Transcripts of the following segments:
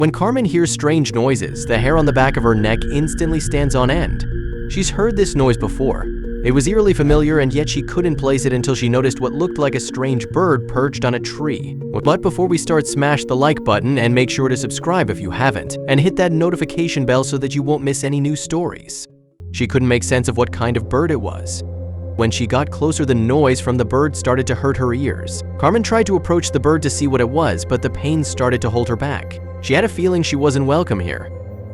When Carmen hears strange noises, the hair on the back of her neck instantly stands on end. She's heard this noise before. It was eerily familiar, and yet she couldn't place it until she noticed what looked like a strange bird perched on a tree. But before we start, smash the like button and make sure to subscribe if you haven't, and hit that notification bell so that you won't miss any new stories. She couldn't make sense of what kind of bird it was. When she got closer, the noise from the bird started to hurt her ears. Carmen tried to approach the bird to see what it was, but the pain started to hold her back. She had a feeling she wasn't welcome here.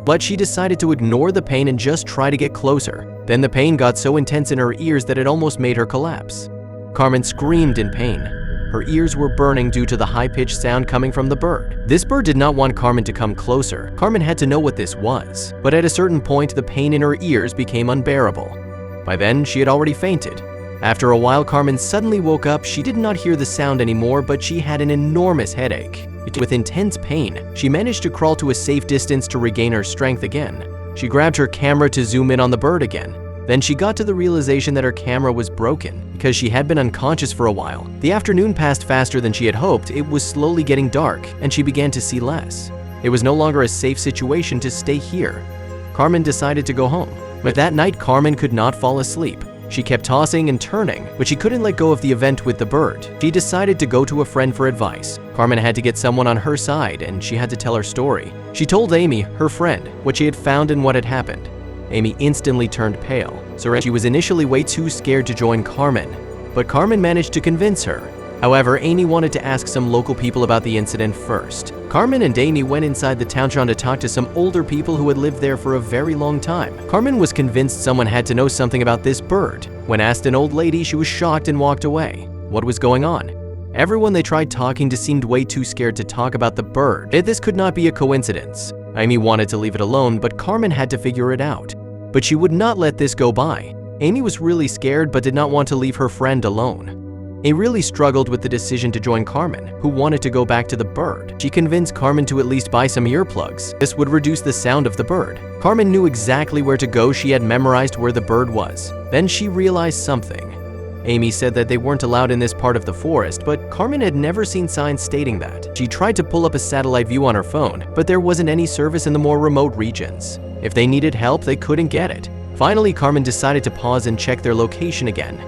But she decided to ignore the pain and just try to get closer. Then the pain got so intense in her ears that it almost made her collapse. Carmen screamed in pain. Her ears were burning due to the high-pitched sound coming from the bird. This bird did not want Carmen to come closer. Carmen had to know what this was. But at a certain point, the pain in her ears became unbearable. By then, she had already fainted. After a while, Carmen suddenly woke up. She did not hear the sound anymore, but she had an enormous headache. With intense pain, she managed to crawl to a safe distance to regain her strength again. She grabbed her camera to zoom in on the bird again. Then she got to the realization that her camera was broken because she had been unconscious for a while. The afternoon passed faster than she had hoped. It was slowly getting dark, and she began to see less. It was no longer a safe situation to stay here. Carmen decided to go home. But that night, Carmen could not fall asleep. She kept tossing and turning, but she couldn't let go of the event with the bird. She decided to go to a friend for advice. Carmen had to get someone on her side, and she had to tell her story. She told Amy, her friend, what she had found and what had happened. Amy instantly turned pale. She was initially way too scared to join Carmen, but Carmen managed to convince her. However, Amy wanted to ask some local people about the incident first. Carmen and Amy went inside the town trying to talk to some older people who had lived there for a very long time. Carmen was convinced someone had to know something about this bird. When asked an old lady, she was shocked and walked away. What was going on? Everyone they tried talking to seemed way too scared to talk about the bird. This could not be a coincidence. Amy wanted to leave it alone, but Carmen had to figure it out. But she would not let this go by. Amy was really scared but did not want to leave her friend alone. Amy really struggled with the decision to join Carmen, who wanted to go back to the bird. She convinced Carmen to at least buy some earplugs. This would reduce the sound of the bird. Carmen knew exactly where to go. She had memorized where the bird was. Then she realized something. Amy said that they weren't allowed in this part of the forest, but Carmen had never seen signs stating that. She tried to pull up a satellite view on her phone, but there wasn't any service in the more remote regions. If they needed help, they couldn't get it. Finally, Carmen decided to pause and check their location again.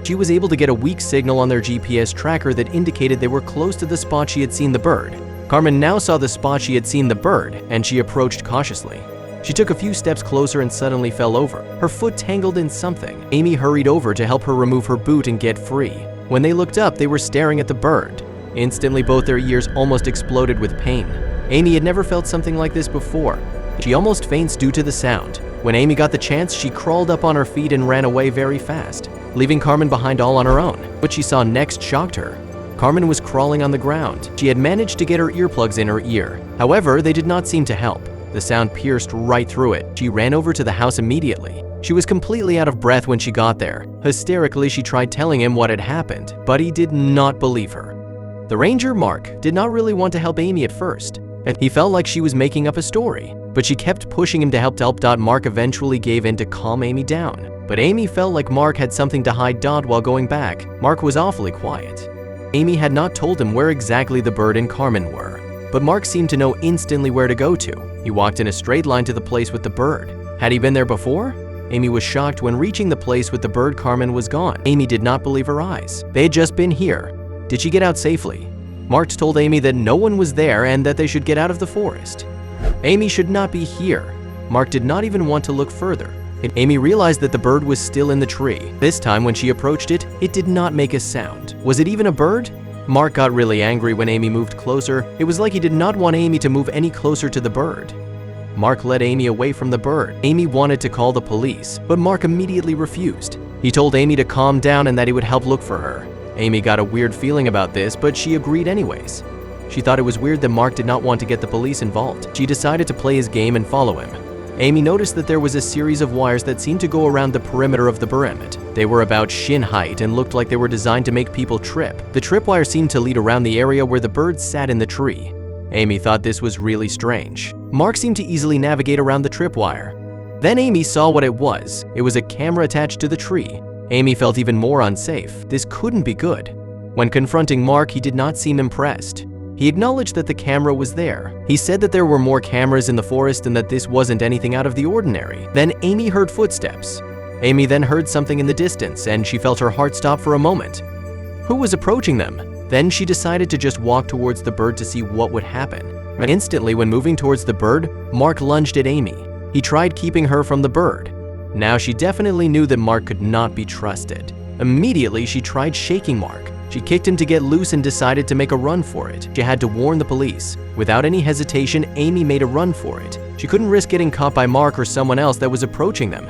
She was able to get a weak signal on their GPS tracker that indicated they were close to the spot she had seen the bird. Carmen now saw the spot she had seen the bird, and she approached cautiously. She took a few steps closer and suddenly fell over. Her foot tangled in something. Amy hurried over to help her remove her boot and get free. When they looked up, they were staring at the bird. Instantly, both their ears almost exploded with pain. Amy had never felt something like this before. She almost faints due to the sound. When Amy got the chance, she crawled up on her feet and ran away very fast, leaving Carmen behind all on her own. What she saw next shocked her. Carmen was crawling on the ground. She had managed to get her earplugs in her ear. However, they did not seem to help. The sound pierced right through it. She ran over to the house immediately. She was completely out of breath when she got there. Hysterically, she tried telling him what had happened, but he did not believe her. The ranger, Mark, did not really want to help Amy at first, and he felt like she was making up a story. But she kept pushing him to help. Mark eventually gave in to calm Amy down. But Amy felt like Mark had something to hide. While going back, Mark was awfully quiet. Amy had not told him where exactly the bird and Carmen were, but Mark seemed to know instantly where to go to. He walked in a straight line to the place with the bird. Had he been there before? Amy was shocked when reaching the place with the bird. Carmen was gone. Amy did not believe her eyes. They had just been here. Did she get out safely? Mark told Amy that no one was there and that they should get out of the forest. Amy should not be here. Mark did not even want to look further. Amy realized that the bird was still in the tree. This time when she approached it, it did not make a sound. Was it even a bird? Mark got really angry when Amy moved closer. It was like he did not want Amy to move any closer to the bird. Mark led Amy away from the bird. Amy wanted to call the police, but Mark immediately refused. He told Amy to calm down and that he would help look for her. Amy got a weird feeling about this, but she agreed anyways. She thought it was weird that Mark did not want to get the police involved. She decided to play his game and follow him. Amy noticed that there was a series of wires that seemed to go around the perimeter of the pyramid. They were about shin height and looked like they were designed to make people trip. The tripwire seemed to lead around the area where the bird sat in the tree. Amy thought this was really strange. Mark seemed to easily navigate around the tripwire. Then Amy saw what it was. It was a camera attached to the tree. Amy felt even more unsafe. This couldn't be good. When confronting Mark, he did not seem impressed. He acknowledged that the camera was there. He said that there were more cameras in the forest and that this wasn't anything out of the ordinary. Then Amy heard footsteps. Amy then heard something in the distance, and she felt her heart stop for a moment. Who was approaching them? Then she decided to just walk towards the bird to see what would happen. And instantly, when moving towards the bird, Mark lunged at Amy. He tried keeping her from the bird. Now she definitely knew that Mark could not be trusted. Immediately, she tried shaking Mark. She kicked him to get loose and decided to make a run for it. She had to warn the police. Without any hesitation, Amy made a run for it. She couldn't risk getting caught by Mark or someone else that was approaching them.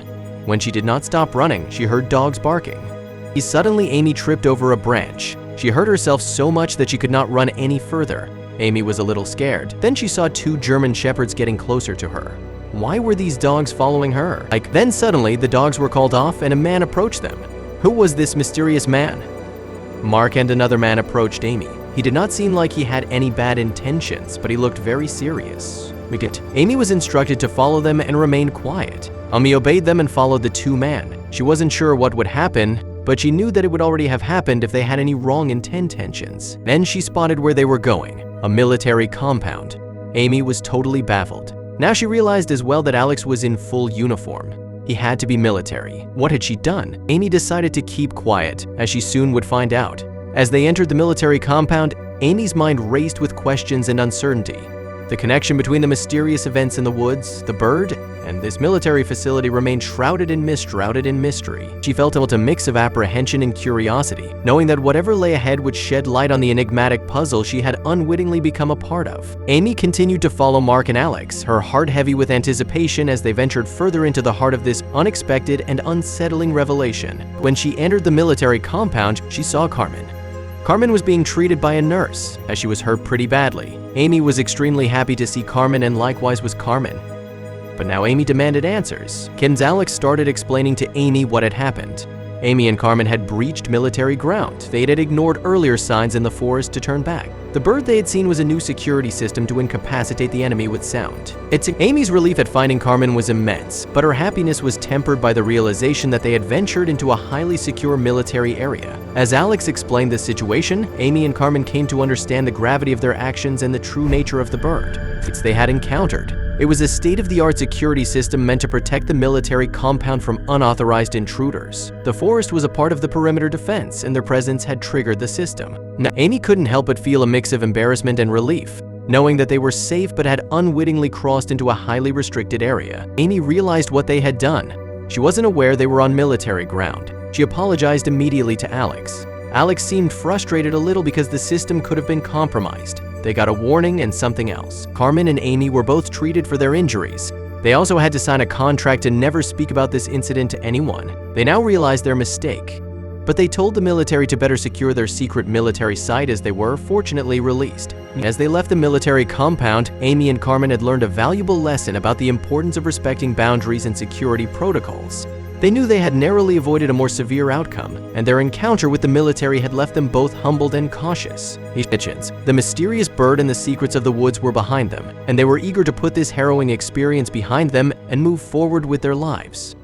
When she did not stop running, she heard dogs barking. Suddenly, Amy tripped over a branch. She hurt herself so much that she could not run any further. Amy was a little scared. Then she saw 2 German shepherds getting closer to her. Why were these dogs following her? Then suddenly, the dogs were called off and a man approached them. Who was this mysterious man? Mark and another man approached Amy. He did not seem like he had any bad intentions, but he looked very serious. Amy was instructed to follow them and remain quiet. Amy obeyed them and followed the 2 men. She wasn't sure what would happen, but she knew that it would already have happened if they had any wrong intentions. Then she spotted where they were going, a military compound. Amy was totally baffled. Now she realized as well that Alex was in full uniform. He had to be military. What had she done? Amy decided to keep quiet, as she soon would find out. As they entered the military compound, Amy's mind raced with questions and uncertainty. The connection between the mysterious events in the woods, the bird, and this military facility remained shrouded in mystery. She felt a mix of apprehension and curiosity, knowing that whatever lay ahead would shed light on the enigmatic puzzle she had unwittingly become a part of. Amy continued to follow Mark and Alex, her heart heavy with anticipation as they ventured further into the heart of this unexpected and unsettling revelation. When she entered the military compound, she saw Carmen. Carmen was being treated by a nurse, as she was hurt pretty badly. Amy was extremely happy to see Carmen, and likewise was Carmen. But now Amy demanded answers. Alex started explaining to Amy what had happened. Amy and Carmen had breached military ground. They had ignored earlier signs in the forest to turn back. The bird they had seen was a new security system to incapacitate the enemy with sound. Amy's relief at finding Carmen was immense, but her happiness was tempered by the realization that they had ventured into a highly secure military area. As Alex explained the situation, Amy and Carmen came to understand the gravity of their actions and the true nature of the bird they had encountered. It was a state-of-the-art security system meant to protect the military compound from unauthorized intruders. The forest was a part of the perimeter defense, and their presence had triggered the system. Now, Amy couldn't help but feel a mix of embarrassment and relief, knowing that they were safe but had unwittingly crossed into a highly restricted area. Amy realized what they had done. She wasn't aware they were on military ground. She apologized immediately to Alex. Alex seemed frustrated a little because the system could have been compromised. They got a warning and something else. Carmen and Amy were both treated for their injuries. They also had to sign a contract to never speak about this incident to anyone. They now realized their mistake, but they told the military to better secure their secret military site, as they were, fortunately, released. As they left the military compound, Amy and Carmen had learned a valuable lesson about the importance of respecting boundaries and security protocols. They knew they had narrowly avoided a more severe outcome, and their encounter with the military had left them both humbled and cautious. The mysterious bird and the secrets of the woods were behind them, and they were eager to put this harrowing experience behind them and move forward with their lives.